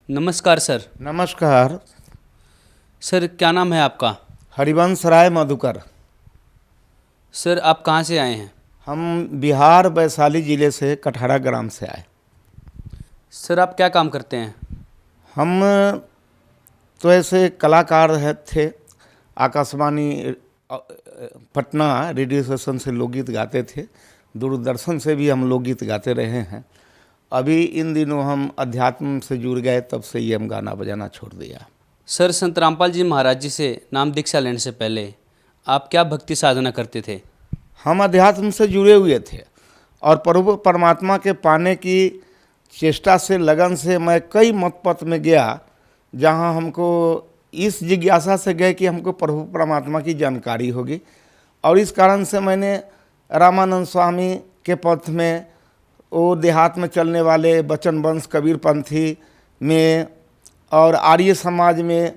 नमस्कार सर। नमस्कार। सर क्या नाम है आपका? हरिवंश राय मधुकर। सर आप कहाँ से आए हैं? हम बिहार वैशाली ज़िले से कटहरा ग्राम से आए। सर आप क्या काम करते हैं? हम तो ऐसे कलाकार थे। आकाशवाणी पटना रेडियो स्टेशन से लोकगीत गाते थे। दूरदर्शन से भी हम लोकगीत गाते रहे हैं। अभी इन दिनों हम अध्यात्म से जुड़ गए, तब से ही हम गाना बजाना छोड़ दिया। सर संत रामपाल जी महाराज जी से नाम दीक्षा लेने से पहले आप क्या भक्ति साधना करते थे? हम अध्यात्म से जुड़े हुए थे और प्रभु परमात्मा के पाने की चेष्टा से, लगन से मैं कई मत पथ में गया, जहाँ हमको इस जिज्ञासा से गए कि हमको प्रभु परमात्मा की जानकारी होगी। और इस कारण से मैंने रामानंद स्वामी के पथ में, वो देहात में चलने वाले बचन वंश कबीर पंथी में, और आर्य समाज में,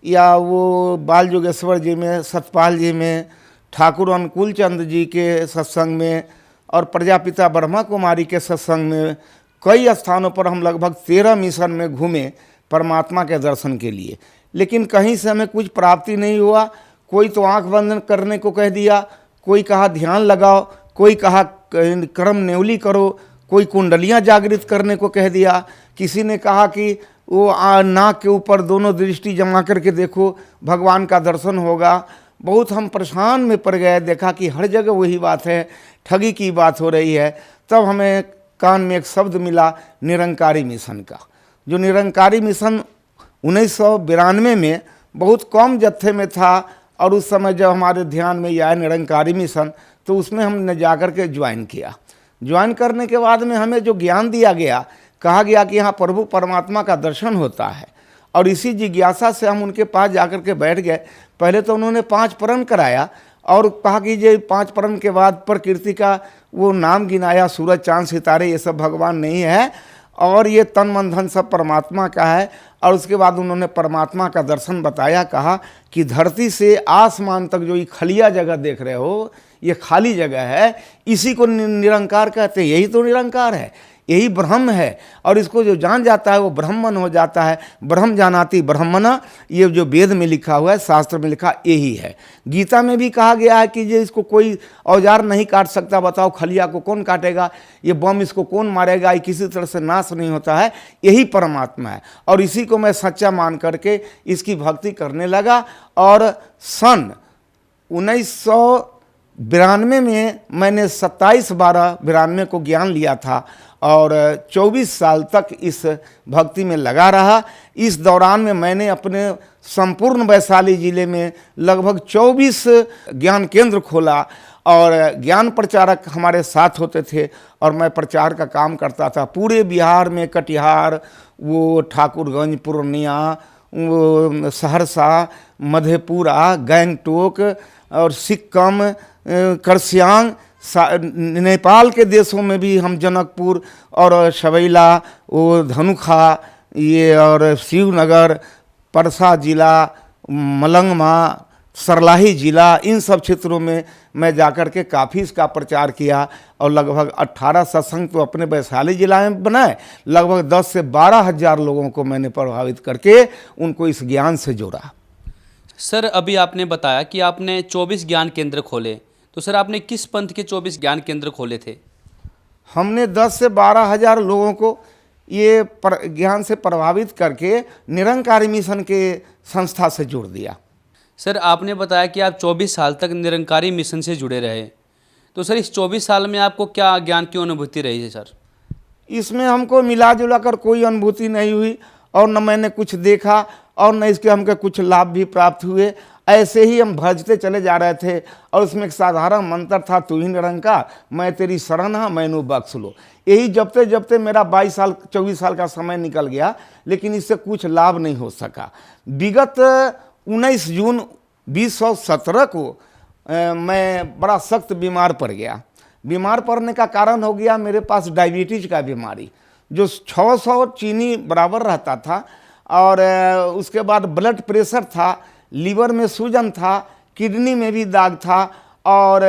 या वो बाल योगेश्वर जी में, सतपाल जी में, ठाकुर अनुकूल चंद जी के सत्संग में, और प्रजापिता ब्रह्मा कुमारी के सत्संग में, कई स्थानों पर हम लगभग 13 मिशन में घूमे परमात्मा के दर्शन के लिए। लेकिन कहीं से हमें कुछ प्राप्ति नहीं हुआ। कोई तो आंख बंद करने को कह दिया, कोई कहा ध्यान लगाओ, कोई कहा कर्म नेवली करो, कोई कुंडलियां जागृत करने को कह दिया, किसी ने कहा कि वो नाक के ऊपर दोनों दृष्टि जमा करके देखो, भगवान का दर्शन होगा। बहुत हम परेशान में पड़ गए। देखा कि हर जगह वही बात है, ठगी की बात हो रही है। तब हमें कान में एक शब्द मिला, निरंकारी मिशन का। जो निरंकारी मिशन 1992 में बहुत कम जत्थे में था, और उस समय जब हमारे ध्यान में आया निरंकारी मिशन, तो उसमें हमने जाकर के ज्वाइन किया। ज्वाइन करने के बाद में हमें जो ज्ञान दिया गया, कहा गया कि यहाँ प्रभु परमात्मा का दर्शन होता है, और इसी जिज्ञासा से हम उनके पास जाकर के बैठ गए। पहले तो उन्होंने 5 प्रण कराया और कहा कि ये 5 प्रण के बाद प्रकृति का वो नाम गिनाया, सूरज चांद सितारे ये सब भगवान नहीं है, और ये तन मन धन सब परमात्मा का है। और उसके बाद उन्होंने परमात्मा का दर्शन बताया, कहा कि धरती से आसमान तक जो ये खलिया जगह देख रहे हो, ये खाली जगह है, इसी को निरंकार कहते हैं। यही तो निरंकार है, यही ब्रह्म है। और इसको जो जान जाता है वो ब्रह्मन हो जाता है। ब्रह्म जानाति ब्रह्मणा, ये जो वेद में लिखा हुआ है, शास्त्र में लिखा यही है। गीता में भी कहा गया है कि ये इसको कोई औजार नहीं काट सकता। बताओ खलिया को कौन काटेगा, ये बम इसको कौन मारेगा, ये किसी तरह से नाश नहीं होता है। यही परमात्मा है, और इसी को मैं सच्चा मान करके इसकी भक्ति करने लगा। और सन 1992 में मैंने 27/12/92 को ज्ञान लिया था, और 24 साल तक इस भक्ति में लगा रहा। इस दौरान में मैंने अपने संपूर्ण वैशाली ज़िले में लगभग 24 ज्ञान केंद्र खोला, और ज्ञान प्रचारक हमारे साथ होते थे, और मैं प्रचार का काम करता था पूरे बिहार में। कटिहार, वो ठाकुरगंज, पूर्णिया, वो सहरसा, मधेपुरा, गंगटोक, और सिक्किम, करसियांग, नेपाल के देशों में भी हम जनकपुर और शबैला, वो धनुखा, ये और शिवनगर, परसा जिला, मलंगमा, सरलाही जिला, इन सब क्षेत्रों में मैं जाकर के काफ़ी इसका प्रचार किया। और लगभग 18 सत्संग तो अपने वैशाली जिला में बनाए। लगभग 10 से 12 हज़ार लोगों को मैंने प्रभावित करके उनको इस ज्ञान से जोड़ा। सर अभी आपने बताया कि आपने 24 ज्ञान केंद्र खोले, तो सर आपने किस पंथ के 24 ज्ञान केंद्र खोले थे? हमने 10 से 12 हज़ार लोगों को ये ज्ञान से प्रभावित करके निरंकारी मिशन के संस्था से जोड़ दिया। सर आपने बताया कि आप 24 साल तक निरंकारी मिशन से जुड़े रहे, तो सर इस 24 साल में आपको क्या ज्ञान की अनुभूति रही है सर? इसमें हमको मिला जुला कर कोई अनुभूति नहीं हुई, और न मैंने कुछ देखा, और न इसके हमको कुछ लाभ भी प्राप्त हुए। ऐसे ही हम भजते चले जा रहे थे, और उसमें एक साधारण मंत्र था, तू ही निरंकार, मैं तेरी शरण हाँ, मैनू बख्श लो। यही जपते जपते मेरा 24 साल का समय निकल गया, लेकिन इससे कुछ लाभ नहीं हो सका। विगत 19 जून 2017 को मैं बड़ा सख्त बीमार पड़ गया। बीमार पड़ने का कारण हो गया मेरे पास डायबिटीज़ का बीमारी, जो 600 चीनी बराबर रहता था, और उसके बाद ब्लड प्रेशर था, लीवर में सूजन था, किडनी में भी दाग था, और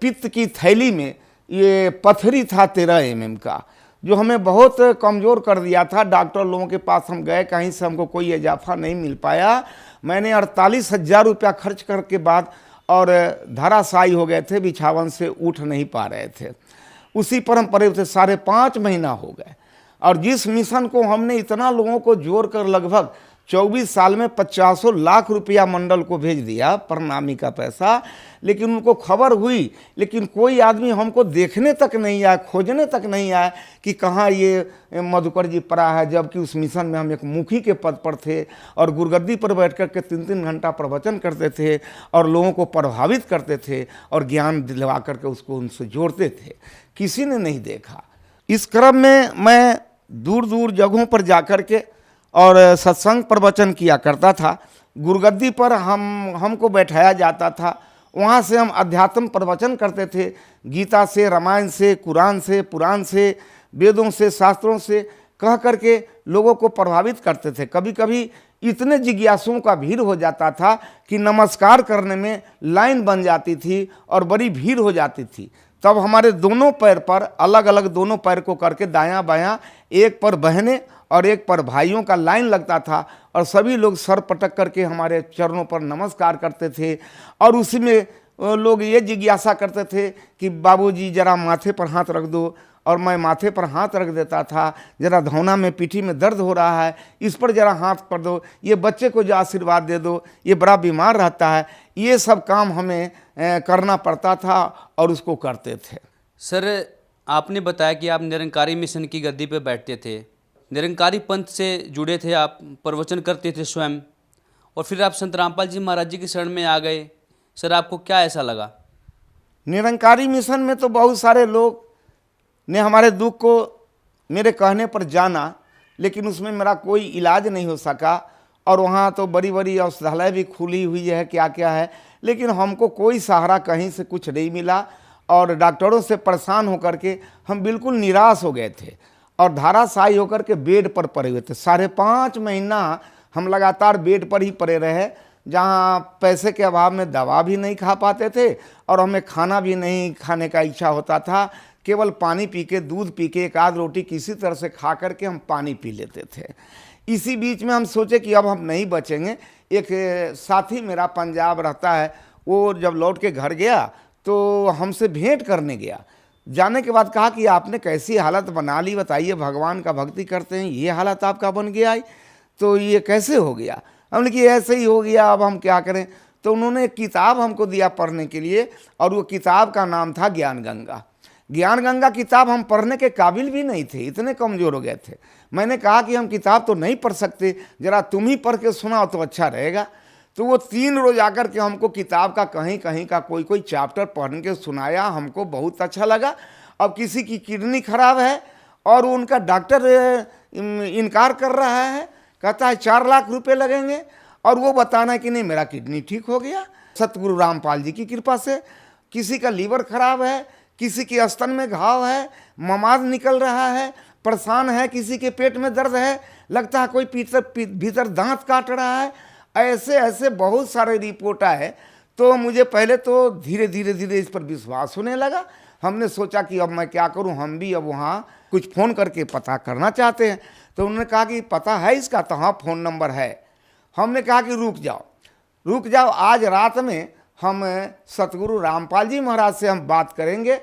पित्त की थैली में ये पथरी था 13 mm का, जो हमें बहुत कमज़ोर कर दिया था। डॉक्टर लोगों के पास हम गए, कहीं से हमको कोई इजाफा नहीं मिल पाया। मैंने 48,000 रुपया खर्च करके बाद और धराशायी हो गए थे, बिछावन से उठ नहीं पा रहे थे। उसी पर हम पड़े थे, 5.5 महीना हो गए। और जिस मिशन को हमने इतना लोगों को जोड़ कर लगभग 24 साल में 50 लाख रुपया मंडल को भेज दिया, प्रणामी का पैसा, लेकिन उनको खबर हुई, लेकिन कोई आदमी हमको देखने तक नहीं आया, खोजने तक नहीं आया कि कहाँ ये मधुकर जी पड़ा है। जबकि उस मिशन में हम एक मुखी के पद पर थे और गुरगद्दी पर बैठ कर के 3-3 घंटा प्रवचन करते थे और लोगों को प्रभावित करते थे और ज्ञान दिलवा करके उसको उनसे जोड़ते थे। किसी ने नहीं देखा। इस क्रम में मैं दूर दूर जगहों पर जाकर के और सत्संग प्रवचन किया करता था। गुरगद्दी पर हमको बैठाया जाता था, वहाँ से हम अध्यात्म प्रवचन करते थे। गीता से, रामायण से, कुरान से, पुराण से, वेदों से, शास्त्रों से कह करके लोगों को प्रभावित करते थे। कभी कभी इतने जिज्ञासुओं का भीड़ हो जाता था कि नमस्कार करने में लाइन बन जाती थी और बड़ी भीड़ हो जाती थी। तब हमारे दोनों पैर पर, अलग अलग दोनों पैर को करके दायां बायां, एक पर बहनें और एक पर भाइयों का लाइन लगता था और सभी लोग सर पटक करके हमारे चरणों पर नमस्कार करते थे। और उसी में लोग ये जिज्ञासा करते थे कि बाबूजी जरा माथे पर हाथ रख दो, और मैं माथे पर हाथ रख देता था। जरा धौना में, पीठी में दर्द हो रहा है, इस पर जरा हाथ कर दो, ये बच्चे को जो आशीर्वाद दे दो, ये बड़ा बीमार रहता है। ये सब काम हमें करना पड़ता था और उसको करते थे। सर, आपने बताया कि आप निरंकारी मिशन की गद्दी पे बैठते थे, निरंकारी पंथ से जुड़े थे, आप प्रवचन करते थे स्वयं, और फिर आप संत रामपाल जी महाराज जी की शरण में आ गए। सर, आपको क्या ऐसा लगा? निरंकारी मिशन में तो बहुत सारे लोग ने हमारे दुख को मेरे कहने पर जाना, लेकिन उसमें मेरा कोई इलाज नहीं हो सका। और वहाँ तो बड़ी बड़ी औषधालय भी खुली हुई है, क्या क्या है, लेकिन हमको कोई सहारा कहीं से कुछ नहीं मिला। और डॉक्टरों से परेशान होकर के हम बिल्कुल निराश हो गए थे और धाराशायी होकर के बेड पर पड़े हुए थे। 5.5 महीना हम लगातार बेड पर ही पड़े रहे, जहाँ पैसे के अभाव में दवा भी नहीं खा पाते थे और हमें खाना भी नहीं खाने का इच्छा होता था। केवल पानी पी के, दूध पी के, एक आध रोटी किसी तरह से खा करके हम पानी पी लेते थे। इसी बीच में हम सोचे कि अब हम नहीं बचेंगे। एक साथी मेरा पंजाब रहता है, वो जब लौट के घर गया तो हमसे भेंट करने गया। जाने के बाद कहा कि आपने कैसी हालत बना ली, बताइए, भगवान का भक्ति करते हैं, ये हालत आपका बन गया, तो ये कैसे हो गया? हमने कि ऐसे ही हो गया, अब हम क्या करें। तो उन्होंने एक किताब हमको दिया पढ़ने के लिए, और वो किताब का नाम था ज्ञान गंगा। ज्ञान गंगा किताब हम पढ़ने के काबिल भी नहीं थे, इतने कमज़ोर हो गए थे। मैंने कहा कि हम किताब तो नहीं पढ़ सकते, ज़रा तुम ही पढ़ के सुनाओ तो अच्छा रहेगा। तो वो 3 रोज आकर के हमको किताब का कहीं कहीं का कोई चैप्टर पढ़ के सुनाया। हमको बहुत अच्छा लगा। अब किसी की किडनी खराब है और उनका डॉक्टर इनकार कर रहा है, कहता है 4 लाख रुपए लगेंगे, और वो बताना कि नहीं मेरा किडनी ठीक हो गया सतगुरु रामपाल जी की कृपा से। किसी का लीवर खराब है, किसी के स्तन में घाव है, ममाद निकल रहा है, परेशान है, किसी के पेट में दर्द है, लगता है कोई भीतर दांत काट रहा है। ऐसे ऐसे बहुत सारे रिपोर्ट आए। तो मुझे पहले तो धीरे धीरे इस पर विश्वास होने लगा। हमने सोचा कि अब मैं क्या करूं, हम भी अब वहाँ कुछ फ़ोन करके पता करना चाहते हैं। तो उन्होंने कहा कि पता है इसका? तो हाँ, फ़ोन नंबर है। हमने कहा कि रुक जाओ, आज रात में हम सतगुरु रामपाल जी महाराज से हम बात करेंगे,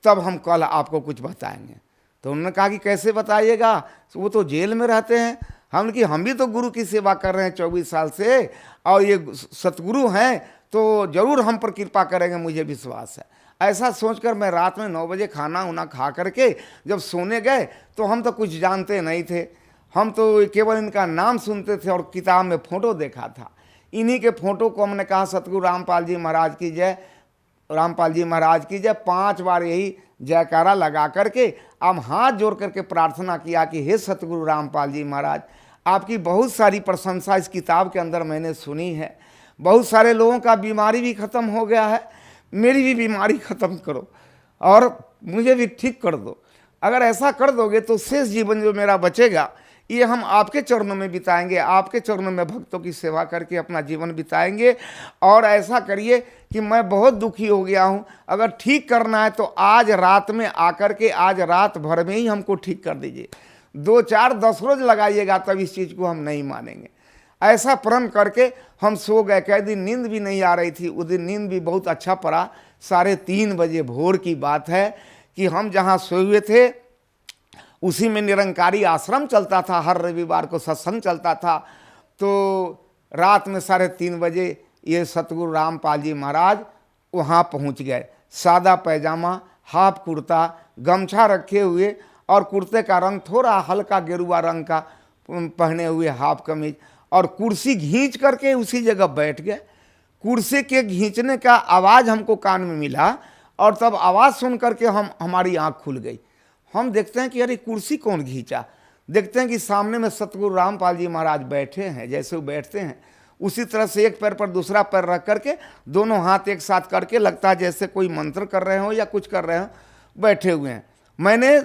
तब हम कल आपको कुछ बताएंगे। तो उन्होंने कहा कि कैसे बताइएगा, वो तो जेल में रहते हैं। हमने कि हम भी तो गुरु की सेवा कर रहे हैं 24 साल से, और ये सतगुरु हैं तो ज़रूर हम पर कृपा करेंगे, मुझे विश्वास है। ऐसा सोचकर मैं रात में 9 बजे खाना उना खा करके जब सोने गए तो हम तो कुछ जानते नहीं थे। हम तो केवल इनका नाम सुनते थे और किताब में फ़ोटो देखा था। इन्हीं के फ़ोटो को हमने कहा सतगुरु रामपाल जी महाराज की जय, रामपाल जी महाराज की जय, 5 बार यही जयकारा लगा करके हम हाथ जोड़ करके प्रार्थना किया कि हे सतगुरु रामपाल जी महाराज, आपकी बहुत सारी प्रशंसा इस किताब के अंदर मैंने सुनी है। बहुत सारे लोगों का बीमारी भी ख़त्म हो गया है, मेरी भी बीमारी ख़त्म करो और मुझे भी ठीक कर दो। अगर ऐसा कर दोगे तो शेष जीवन जो मेरा बचेगा ये हम आपके चरणों में बिताएंगे, आपके चरणों में भक्तों की सेवा करके अपना जीवन बिताएंगे। और ऐसा करिए कि मैं बहुत दुखी हो गया हूँ, अगर ठीक करना है तो आज रात में आकर के आज रात भर में ही हमको ठीक कर दीजिए, 2 4 10 रोज लगाइएगा तब इस चीज़ को हम नहीं मानेंगे। ऐसा प्रण करके हम सो गए। कई दिन नींद भी नहीं आ रही थी, उस दिन नींद भी बहुत अच्छा पड़ा। 3:30 बजे भोर की बात है कि हम जहाँ सोए हुए थे उसी में निरंकारी आश्रम चलता था, हर रविवार को सत्संग चलता था। तो रात में 3:30 बजे ये सतगुरु रामपाल जी महाराज वहाँ पहुँच गए। सादा पैजामा, हाफ कुर्ता, गमछा रखे हुए और कुर्ते का रंग थोड़ा हल्का गेरुआ रंग का पहने हुए, हाफ कमीज, और कुर्सी खींच करके उसी जगह बैठ गए। कुर्सी के खींचने का आवाज़ हमको कान में मिला और तब आवाज़ सुन करके हमारी आँख खुल गई। हम देखते हैं कि अरे कुर्सी कौन खींचा। देखते हैं कि सामने में सतगुरु रामपाल जी महाराज बैठे हैं। जैसे वो बैठते हैं उसी तरह से एक पैर पर दूसरा पैर रख करके दोनों हाथ एक साथ करके, लगता है जैसे कोई मंत्र कर रहे हो या कुछ कर रहे हो, बैठे हुए हैं। मैंने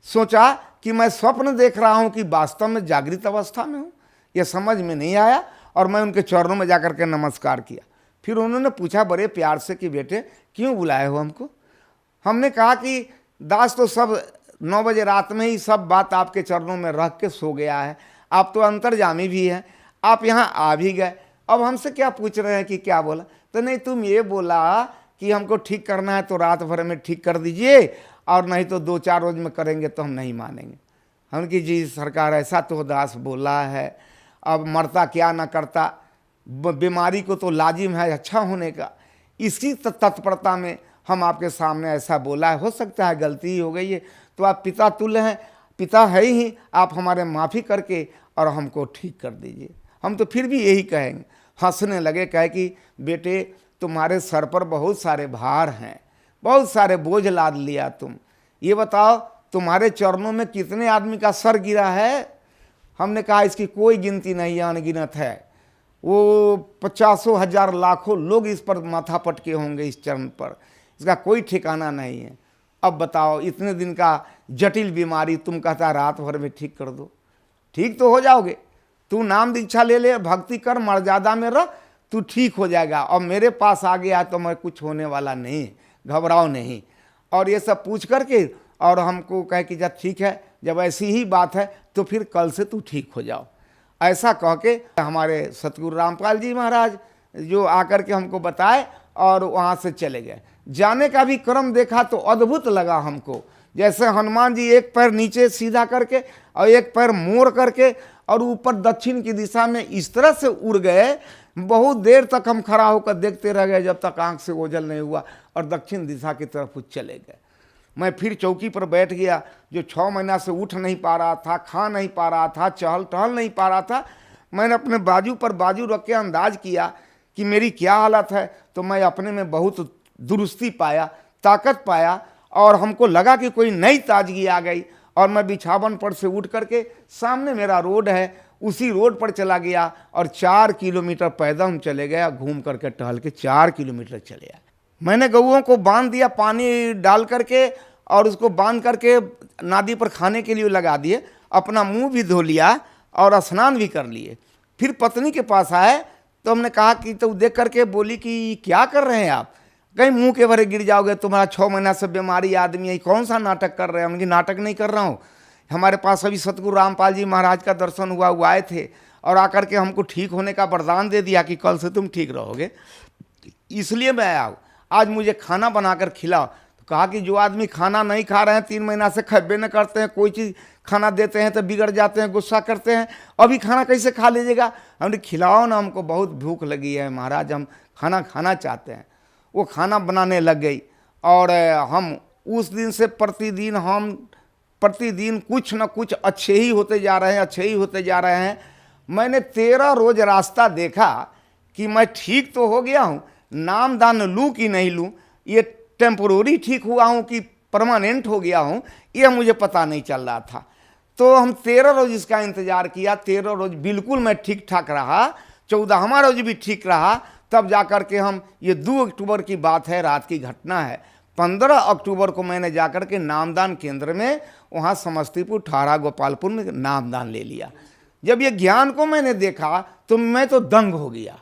सोचा कि मैं स्वप्न देख रहा हूँ कि वास्तव में जागृत अवस्था में हूँ, यह समझ में नहीं आया। और मैं उनके चरणों में जाकर के नमस्कार किया। फिर उन्होंने पूछा बड़े प्यार से कि बेटे क्यों बुलाए हो हमको। हमने कहा कि दास तो सब 9 बजे रात में ही सब बात आपके चरणों में रख के सो गया है, आप तो अंतर्जामी भी हैं, आप यहाँ आ भी गए, अब हमसे क्या पूछ रहे हैं कि क्या बोला। तो नहीं, तुम ये बोला कि हमको ठीक करना है तो रात भर में ठीक कर दीजिए, और नहीं तो 2 4 रोज में करेंगे तो हम नहीं मानेंगे। हम कि जी सरकार ऐसा तो दास बोला है, अब मरता क्या ना करता, बीमारी को तो लाजिम है अच्छा होने का, इसी तत्परता में हम आपके सामने ऐसा बोला है, हो सकता है गलती ही हो गई है, तो आप पिता तुल्य हैं, पिता है ही, आप हमारे माफ़ी करके और हमको ठीक कर दीजिए। हम तो फिर भी यही कहेंगे। हंसने लगे, कहे कि बेटे तुम्हारे सर पर बहुत सारे भार हैं, बहुत सारे बोझ लाद लिया तुम, ये बताओ तुम्हारे चरणों में कितने आदमी का सर गिरा है। हमने कहा इसकी कोई गिनती नहीं है, अनगिनत है। वो 50 हजार लाखों लोग इस पर माथा पटके होंगे, इस चरण पर, इसका कोई ठिकाना नहीं है। अब बताओ इतने दिन का जटिल बीमारी तुम कहता रात भर में ठीक कर दो, ठीक तो हो जाओगे। तू नाम दीक्षा ले ले, भक्ति कर, मर्यादा में रह, तू ठीक हो जाएगा। और मेरे पास आ गया तो मैं कुछ होने वाला नहीं, घबराओ नहीं। और ये सब पूछ करके और हमको कहे कि जब ठीक है, जब ऐसी ही बात है तो फिर कल से तू ठीक हो जाओ। ऐसा कह के हमारे सतगुरु रामपाल जी महाराज जो आकर के हमको बताए और वहाँ से चले गए। जाने का भी क्रम देखा तो अद्भुत लगा हमको, जैसे हनुमान जी एक पैर नीचे सीधा करके और एक पैर मोड़ करके और ऊपर दक्षिण की दिशा में इस तरह से उड़ गए। बहुत देर तक हम खड़ा होकर देखते रह गए जब तक आंख से ओझल नहीं हुआ, और दक्षिण दिशा की तरफ वो चले गए। मैं फिर चौकी पर बैठ गया, जो 6 महीना से उठ नहीं पा रहा था, खा नहीं पा रहा था, चहल टहल नहीं पा रहा था। मैंने अपने बाजू पर बाजू रख के अंदाज किया कि मेरी क्या हालत है, तो मैं अपने में बहुत दुरुस्ती पाया, ताकत पाया, और हमको लगा कि कोई नई ताजगी आ गई। और मैं बिछावन पर से उठ करके, सामने मेरा रोड है, उसी रोड पर चला गया और 4 किलोमीटर पैदल हम चले गए, घूम करके टहल के 4 किलोमीटर चले आए। मैंने गऊओं को बांध दिया पानी डाल करके, और उसको बांध करके नादी पर खाने के लिए लगा दिए, अपना मुंह भी धो लिया और स्नान भी कर लिए। फिर पत्नी के पास आए तो हमने कहा कि, तो देख करके बोली कि क्या कर रहे हैं आप, कहीं मुंह के भरे गिर जाओगे, तुम्हारा 6 महीना से बीमारी आदमी है, कौन सा नाटक कर रहे हैं। हम नाटक नहीं कर रहा हूँ, हमारे पास अभी सतगुरु रामपाल जी महाराज का दर्शन हुआ, वो आए थे और आकर के हमको ठीक होने का वरदान दे दिया कि कल से तुम ठीक रहोगे, इसलिए मैं आया हूँ, आज मुझे खाना बनाकर खिलाओ। तो कहा कि जो आदमी खाना नहीं खा रहे हैं, 3 महीना से खब्बे न करते हैं, कोई चीज़ खाना देते हैं तो बिगड़ जाते हैं, गुस्सा करते हैं, अभी खाना कैसे खा लीजिएगा। हमने खिलाओ ना, हमको बहुत भूख लगी है महाराज, हम खाना खाना चाहते हैं। वो खाना बनाने लग गई और हम उस दिन से प्रतिदिन कुछ न कुछ अच्छे ही होते जा रहे हैं, अच्छे ही होते जा रहे हैं। मैंने 13 रोज रास्ता देखा कि मैं ठीक तो हो गया हूँ, नाम दान लूँ कि नहीं लूँ, ये टेम्पोररी ठीक हुआ हूँ कि परमानेंट हो गया हूँ, ये मुझे पता नहीं चल रहा था। तो हम 13 रोज इसका इंतज़ार किया, 13 रोज बिल्कुल मैं ठीक ठाक रहा, 14वां रोज भी ठीक रहा। तब जा कर के हम, ये 2 अक्टूबर की बात है, रात की घटना है, 15 अक्टूबर को मैंने जाकर के नामदान केंद्र में वहाँ समस्तीपुर, ठाड़ा, गोपालपुर में नामदान ले लिया। जब ये ज्ञान को मैंने देखा तो मैं तो दंग हो गया।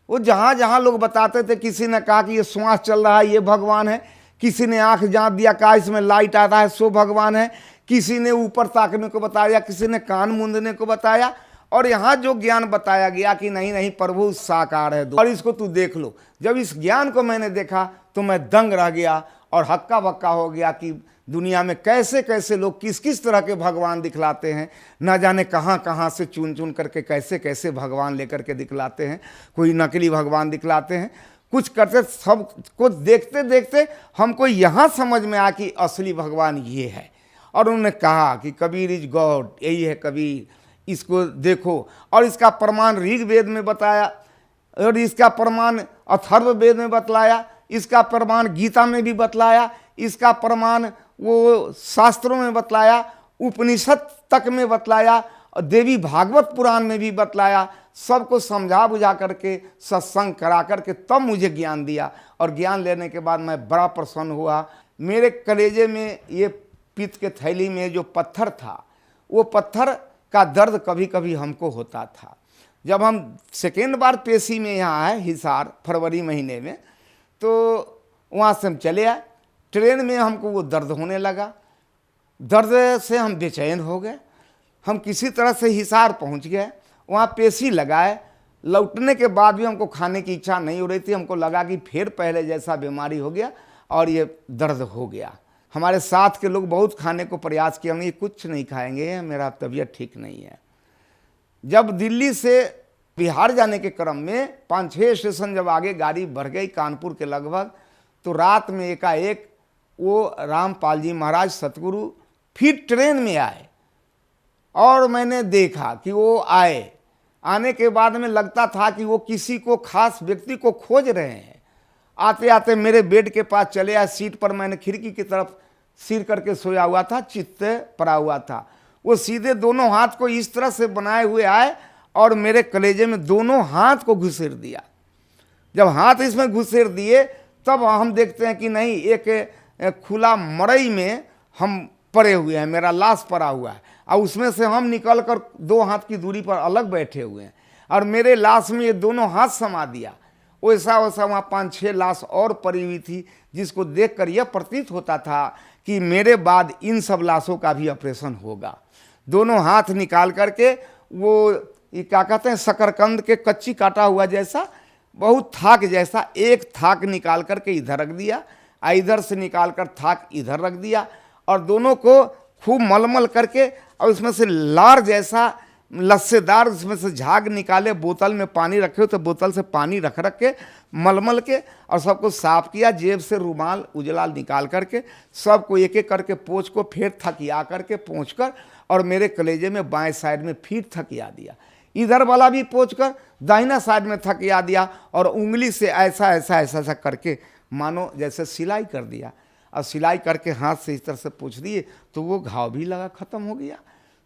वो जहाँ जहाँ लोग बताते थे, किसी ने कहा कि ये श्वास चल रहा है ये भगवान है, किसी ने आंख जांच दिया कहा इसमें लाइट आता है सो भगवान है, किसी ने ऊपर ताकने को बताया, किसी ने कान मूंदने को बताया, और यहाँ जो ज्ञान बताया गया कि नहीं नहीं प्रभु साकार है और इसको तू देख लो। जब इस ज्ञान को मैंने देखा तो मैं दंग रह गया और हक्का बक्का हो गया कि दुनिया में कैसे कैसे लोग किस किस तरह के भगवान दिखलाते हैं, ना जाने कहाँ कहाँ से चुन चुन करके कैसे कैसे भगवान लेकर के दिखलाते हैं। कोई नकली भगवान दिखलाते हैं, कुछ करते, सब को देखते देखते हमको यहाँ समझ में आया कि असली भगवान ये है। और उन्होंने कहा कि कबीर इज गॉड, यही है कबीर, इसको देखो। और इसका प्रमाण ऋग्वेद में बताया, और इसका प्रमाण अथर्ववेद में बतलाया, इसका प्रमाण गीता में भी बतलाया, इसका प्रमाण वो शास्त्रों में बतलाया, उपनिषद तक में बतलाया, और देवी भागवत पुराण में भी बतलाया। सबको समझा बुझा करके सत्संग करा करके तब मुझे ज्ञान दिया। और ज्ञान लेने के बाद मैं बड़ा प्रसन्न हुआ। मेरे कलेजे में ये पित्त के थैली में जो पत्थर था, वो पत्थर का दर्द कभी कभी हमको होता था। जब हम सेकेंड बार पेशी में यहाँ आए हिसार फरवरी महीने में, तो वहाँ से हम चले आए। ट्रेन में हमको वो दर्द होने लगा, दर्द से हम बेचैन हो गए। हम किसी तरह से हिसार पहुँच गए, वहाँ पेशी लगाए। लौटने के बाद भी हमको खाने की इच्छा नहीं हो रही थी। हमको लगा कि फिर पहले जैसा बीमारी हो गया और ये दर्द हो गया। हमारे साथ के लोग बहुत खाने को प्रयास किया, हमने ये कुछ नहीं खाएंगे, मेरा तबीयत ठीक नहीं है। जब दिल्ली से बिहार जाने के क्रम में 5-6 स्टेशन जब आगे गाड़ी बढ़ गई कानपुर के लगभग, तो रात में एकाएक वो रामपाल जी महाराज सतगुरु फिर ट्रेन में आए। और मैंने देखा कि वो आए, आने के बाद में लगता था कि वो किसी को खास व्यक्ति को खोज रहे हैं। आते आते मेरे बेड के पास चले आए। सीट पर मैंने खिड़की की तरफ सिर करके सोया हुआ था, चित्त पड़ा हुआ था। वो सीधे दोनों हाथ को इस तरह से बनाए हुए आए और मेरे कलेजे में दोनों हाथ को घुसेड़ दिया। जब हाथ इसमें घुसेड़ दिए तब हम देखते हैं कि नहीं, एक खुला मड़ई में हम पड़े हुए हैं, मेरा लाश पड़ा हुआ है, और उसमें से हम निकल कर 2 हाथ की दूरी पर अलग बैठे हुए हैं, और मेरे लाश में ये दोनों हाथ समा दिया। वैसा वैसा वहाँ 5-6 लाश और पड़ी हुई थी, जिसको देखकर यह प्रतीत होता था कि मेरे बाद इन सब लाशों का भी ऑपरेशन होगा। दोनों हाथ निकाल करके वो ये क्या कहते हैं, शकरकंद के कच्ची काटा हुआ जैसा, बहुत थाक जैसा, एक थाक निकाल करके इधर रख दिया, इधर से निकाल कर थाक इधर रख दिया, और दोनों को खूब मलमल करके, और उसमें से लार जैसा लस्सेदार उसमें से झाग निकाले, बोतल में पानी रखे हो तो बोतल से पानी रख के मलमल के, और सबको साफ किया। जेब से रुमाल उजला निकाल करके सबको एक एक करके पोंछ को फिर थकिया करके पोंछ कर, और मेरे कलेजे में बाएं साइड में फिर थकिया दिया। इधर वाला भी पोंछ कर दाहिना साइड में थकिया दिया, और उंगली से ऐसा ऐसा ऐसा ऐसा करके मानो जैसे सिलाई कर दिया। और सिलाई करके हाथ से इस तरह से पोंछ दिए तो वो घाव भी लगा, ख़त्म हो गया।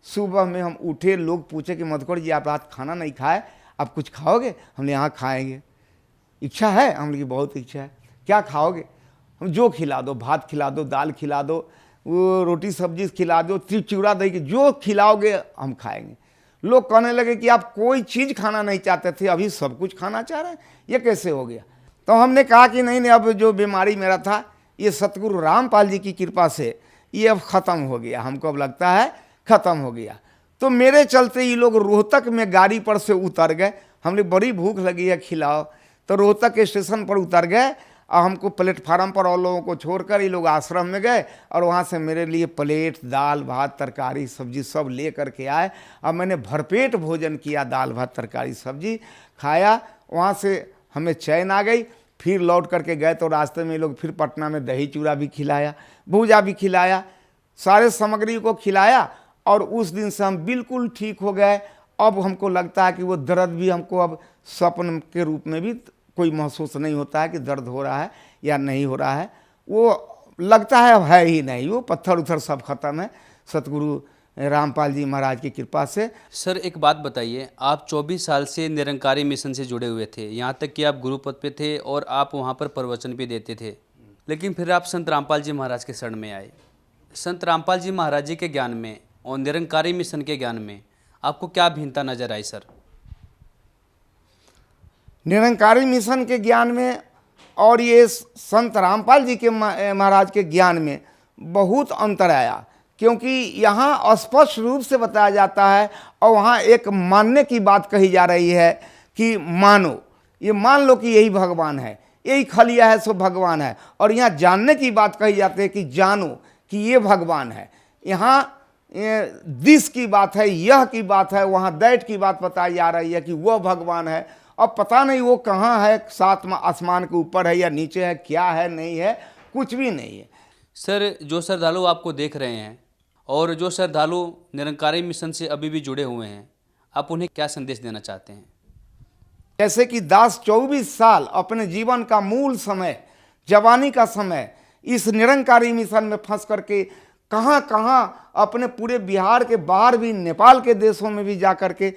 सुबह में हम उठे, लोग पूछे कि मधुकर जी आप रात खाना नहीं खाए, आप कुछ खाओगे? हमने यहाँ खाएंगे, इच्छा है? हमने की बहुत इच्छा है। क्या खाओगे? हम जो खिला दो, भात खिला दो, दाल खिला दो, वो रोटी सब्जी खिला दो, चिवड़ा दही की जो खिलाओगे हम खाएंगे। लोग कहने लगे कि आप कोई चीज़ खाना नहीं चाहते थे, अभी सब कुछ खाना चाह रहे हैं, ये कैसे हो गया? तो हमने कहा कि नहीं नहीं, अब जो बीमारी मेरा था ये सतगुरु रामपाल जी की कृपा से ये अब ख़त्म हो गया, हमको अब लगता है ख़त्म हो गया। तो मेरे चलते ये लोग रोहतक में गाड़ी पर से उतर गए। हमने बड़ी भूख लगी है, खिलाओ। तो रोहतक के स्टेशन पर उतर गए और हमको प्लेटफार्म पर और लोगों को छोड़कर ये लोग आश्रम में गए, और वहाँ से मेरे लिए प्लेट दाल भात तरकारी सब्जी सब ले करके आए, और मैंने भरपेट भोजन किया, दाल भात तरकारी सब्जी खाया। वहाँ से हमें चैन आ गई। फिर लौट करके गए तो रास्ते में ये लोग फिर पटना में दही चूड़ा भी खिलाया, भूजा भी खिलाया, सारे सामग्री को खिलाया, और उस दिन से हम बिल्कुल ठीक हो गए। अब हमको लगता है कि वो दर्द भी हमको अब स्वप्न के रूप में भी कोई महसूस नहीं होता है कि दर्द हो रहा है या नहीं हो रहा है। वो लगता है अब है ही नहीं, वो पत्थर उथर सब खत्म है सतगुरु रामपाल जी महाराज की कृपा से। सर एक बात बताइए, आप 24 साल से निरंकारी मिशन से जुड़े हुए थे, यहाँ तक कि आप गुरुपद पे थे और आप वहाँ पर प्रवचन भी देते थे। लेकिन फिर आप संत रामपाल जी महाराज के शरण में आए। संत रामपाल जी महाराज जी के ज्ञान में और निरंकारी मिशन के ज्ञान में आपको क्या भिन्नता नजर आई सर? निरंकारी मिशन के ज्ञान में और ये संत रामपाल जी के महाराज के ज्ञान में बहुत अंतर आया, क्योंकि यहाँ स्पष्ट रूप से बताया जाता है और वहाँ एक मानने की बात कही जा रही है कि मानो, ये मान लो कि यही भगवान है, यही खलिया है सो भगवान है। और यहाँ जानने की बात कही जाती है कि जानो कि ये भगवान है। यहाँ दिस की बात है, यह की बात है, वहाँ दैट की बात बताई जा रही है कि वह भगवान है। अब पता नहीं वो कहाँ है, सात आसमान के ऊपर है या नीचे है, क्या है नहीं है, कुछ भी नहीं है। सर, जो श्रद्धालु आपको देख रहे हैं और जो श्रद्धालु निरंकारी मिशन से अभी भी जुड़े हुए हैं, आप उन्हें क्या संदेश देना चाहते हैं? जैसे कि दास 24 साल अपने जीवन का मूल समय, जवानी का समय इस निरंकारी मिशन में फंस करके कहाँ कहाँ अपने पूरे बिहार के बाहर भी, नेपाल के देशों में भी जाकर के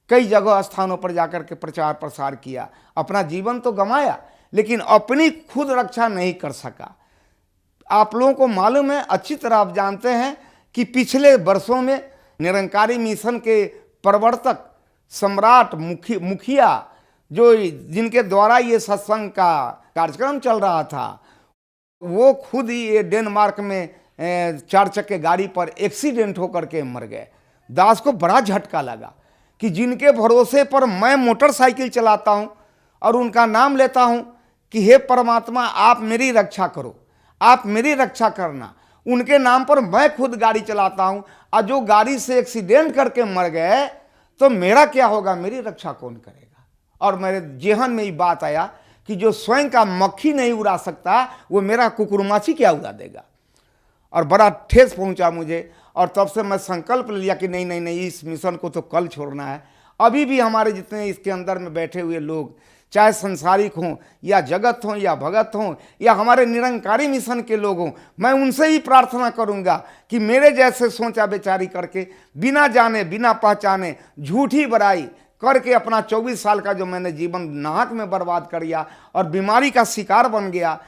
कई जगह स्थानों पर जाकर के प्रचार प्रसार किया। अपना जीवन तो गंवाया, लेकिन अपनी खुद रक्षा नहीं कर सका। आप लोगों को मालूम है, अच्छी तरह आप जानते हैं कि पिछले वर्षों में निरंकारी मिशन के प्रवर्तक सम्राट मुखिया, जो जिनके द्वारा ये सत्संग का कार्यक्रम चल रहा था, वो खुद ही ये डेनमार्क में 4 चक्के गाड़ी पर एक्सीडेंट होकर के मर गए। दास को बड़ा झटका लगा कि जिनके भरोसे पर मैं मोटरसाइकिल चलाता हूं और उनका नाम लेता हूं कि हे परमात्मा आप मेरी रक्षा करो, आप मेरी रक्षा करना, उनके नाम पर मैं खुद गाड़ी चलाता हूं और जो गाड़ी से एक्सीडेंट करके मर गए तो मेरा क्या होगा, मेरी रक्षा कौन करेगा? और मेरे जेहन में ये बात आया कि जो स्वयं का मक्खी नहीं उड़ा सकता वो मेरा कुकुरमाची क्या उड़ा देगा। और बड़ा ठेस पहुंचा मुझे, और तब से मैं संकल्प लिया कि नहीं नहीं नहीं, इस मिशन को तो कल छोड़ना है। अभी भी हमारे जितने इसके अंदर में बैठे हुए लोग, चाहे संसारिक हों या जगत हों या भगत हों या हमारे निरंकारी मिशन के लोग हों, मैं उनसे ही प्रार्थना करूंगा कि मेरे जैसे सोचा बेचारी करके, बिना जाने बिना पहचाने झूठी बड़ाई करके अपना 24 साल का जो मैंने जीवन नाहक में बर्बाद कर दिया और बीमारी का शिकार बन गया,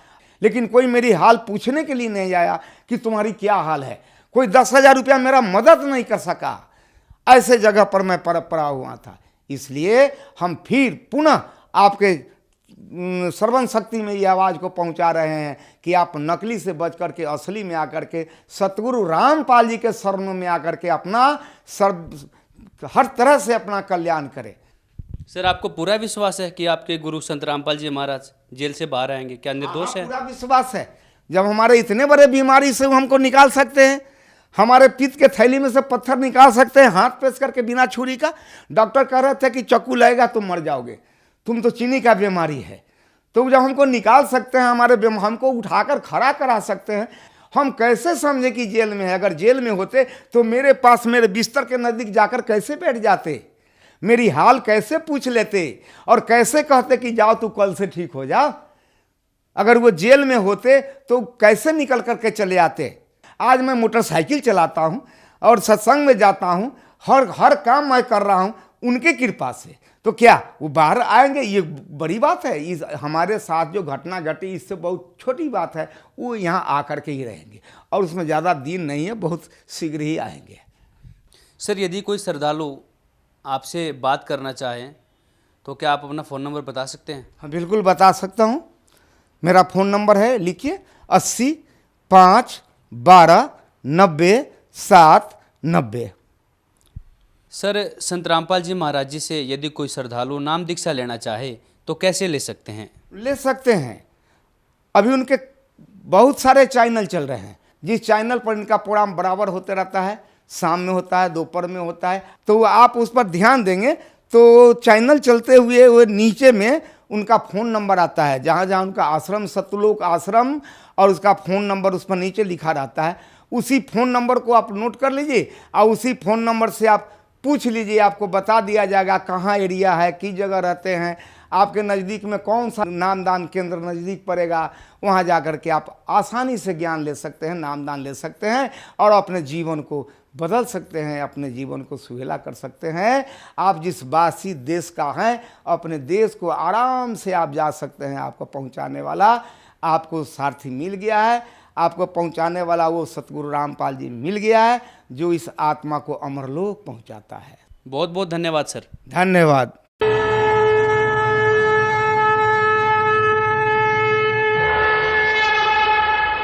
लेकिन कोई मेरी हाल पूछने के लिए नहीं आया कि तुम्हारी क्या हाल है। कोई 10,000 रुपया मेरा मदद नहीं कर सका। ऐसे जगह पर मैं पड़ा हुआ था। इसलिए हम फिर पुनः आपके श्रवण शक्ति में ये आवाज़ को पहुंचा रहे हैं कि आप नकली से बच करके असली में आकर के सतगुरु रामपाल जी के शरणों में आकर के अपना हर तरह से अपना कल्याण करें। सर, आपको पूरा विश्वास है कि आपके गुरु संत रामपाल जी महाराज जेल से बाहर आएंगे? क्या निर्दोष है? पूरा विश्वास है। जब हमारे इतने बड़े बीमारी से वो हमको निकाल सकते हैं, हमारे पित्त के थैली में से पत्थर निकाल सकते हैं हाथ पेश करके बिना छुरी का। डॉक्टर कह रहे थे कि चाकू लगेगा तुम मर जाओगे, तुम तो चीनी का बीमारी है। तो जब हमको निकाल सकते हैं, हमको उठाकर खड़ा करा सकते हैं, हम कैसे समझे कि जेल में है? अगर जेल में होते तो मेरे पास, मेरे बिस्तर के नज़दीक जाकर कैसे बैठ जाते, मेरी हाल कैसे पूछ लेते और कैसे कहते कि जाओ तू कल से ठीक हो जा। अगर वो जेल में होते तो कैसे निकल करके चले आते। आज मैं मोटरसाइकिल चलाता हूं और सत्संग में जाता हूं, हर काम मैं कर रहा हूं उनके कृपा से। तो क्या वो बाहर आएंगे? ये बड़ी बात है। इस हमारे साथ जो घटना घटी इससे बहुत छोटी बात है। वो यहाँ आकर के ही रहेंगे और उसमें ज़्यादा दिन नहीं है, बहुत शीघ्र ही आएंगे। सर, यदि कोई श्रद्धालु आपसे बात करना चाहें तो क्या आप अपना फ़ोन नंबर बता सकते हैं? हाँ, बिल्कुल बता सकता हूँ। मेरा फ़ोन नंबर है, लिखिए, 80 5 12 90 7 90। सर, संत रामपाल जी महाराज जी से यदि कोई श्रद्धालु नाम दीक्षा लेना चाहे तो कैसे ले सकते हैं? ले सकते हैं। अभी उनके बहुत सारे चैनल चल रहे हैं, जिस चैनल पर इनका प्रोग्राम बराबर होते रहता है, शाम में होता है, दोपहर में होता है, तो आप उस पर ध्यान देंगे तो चैनल चलते हुए वो नीचे में उनका फ़ोन नंबर आता है, जहाँ जहाँ उनका आश्रम, सतलोक आश्रम, और उसका फ़ोन नंबर उस पर नीचे लिखा रहता है। उसी फ़ोन नंबर को आप नोट कर लीजिए और उसी फ़ोन नंबर से आप पूछ लीजिए, आपको बता दिया जाएगा कहाँ एरिया है, किस जगह रहते हैं, आपके नज़दीक में कौन सा नामदान केंद्र नज़दीक पड़ेगा। वहाँ जा कर के आप आसानी से ज्ञान ले सकते हैं, नामदान ले सकते हैं और अपने जीवन को बदल सकते हैं, अपने जीवन को सुहेला कर सकते हैं। आप जिस वासी देश का हैं, अपने देश को आराम से आप जा सकते हैं। आपको पहुंचाने वाला आपको सारथी मिल गया है, आपको पहुंचाने वाला वो सतगुरु रामपाल जी मिल गया है, जो इस आत्मा को अमरलोक पहुंचाता है। बहुत बहुत धन्यवाद सर। धन्यवाद।